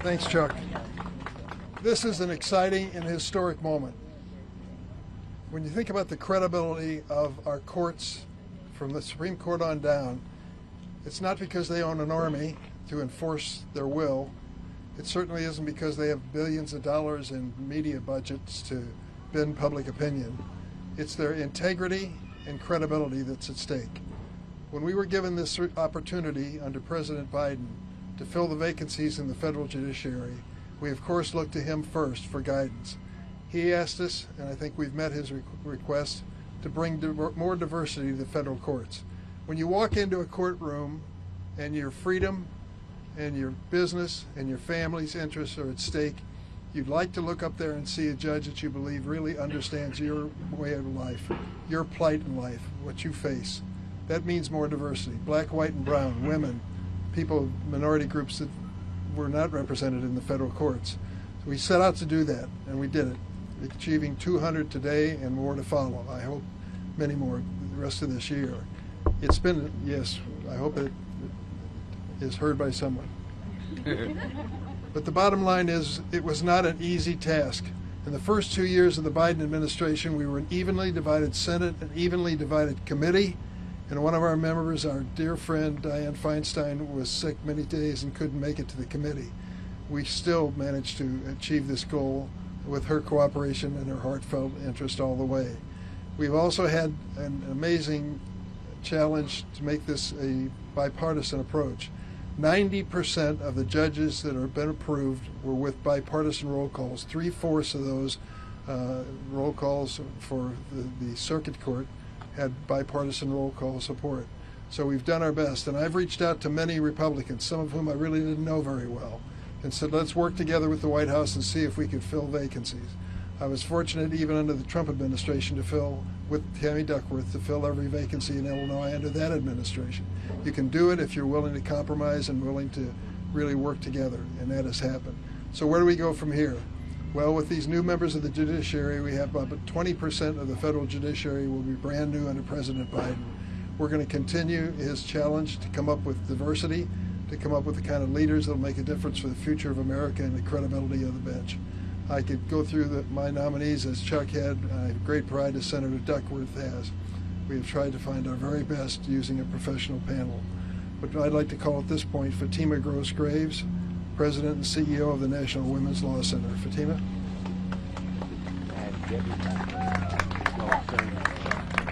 Thanks, Chuck. This is an exciting and historic moment. When you think about the credibility of our courts from the Supreme Court on down, it's not because they own an army to enforce their will. It certainly isn't because they have billions of dollars in media budgets to bend public opinion. It's their integrity and credibility that's at stake. When we were given this opportunity under President Biden to fill the vacancies in the federal judiciary, we of course looked to him first for guidance. He asked us, and I think we've met his request, to bring more diversity to the federal courts. When you walk into a courtroom and your freedom and your business and your family's interests are at stake, you'd like to look up there and see a judge that you believe really understands your way of life, your plight in life, what you face. That means more diversity. Black, white, and brown, women, people, minority groups that were not represented in the federal courts. So we set out to do that, and we did it, achieving 200 today and more to follow. I hope many more the rest of this year. It's been, yes, I hope it is heard by someone. But the bottom line is, it was not an easy task. In the first 2 years of the Biden administration, we were an evenly divided Senate, an evenly divided committee, and one of our members, our dear friend Dianne Feinstein, was sick many days and couldn't make it to the committee. We still managed to achieve this goal with her cooperation and her heartfelt interest all the way. We've also had an amazing challenge to make this a bipartisan approach. 90% of the judges that have been approved were with bipartisan roll calls. 3/4 of those roll calls for the circuit court had bipartisan roll call support. So we've done our best, and I've reached out to many Republicans, some of whom I really didn't know very well, and said, let's work together with the White House and see if we could fill vacancies. I was fortunate, even under the Trump administration, to fill, with Tammy Duckworth, to fill every vacancy in Illinois under that administration. You can do it if you're willing to compromise and willing to really work together, and that has happened. So where do we go from here? Well, with these new members of the judiciary, we have about 20% of the federal judiciary will be brand new under President Biden. We're going to continue his challenge to come up with diversity, to come up with the kind of leaders that will make a difference for the future of America and the credibility of the bench. I could go through my nominees as Chuck had. I have great pride as Senator Duckworth has. We have tried to find our very best using a professional panel. But I'd like to call at this point Fatima Gross-Graves, President and CEO of the National Women's Law Center. Fatima?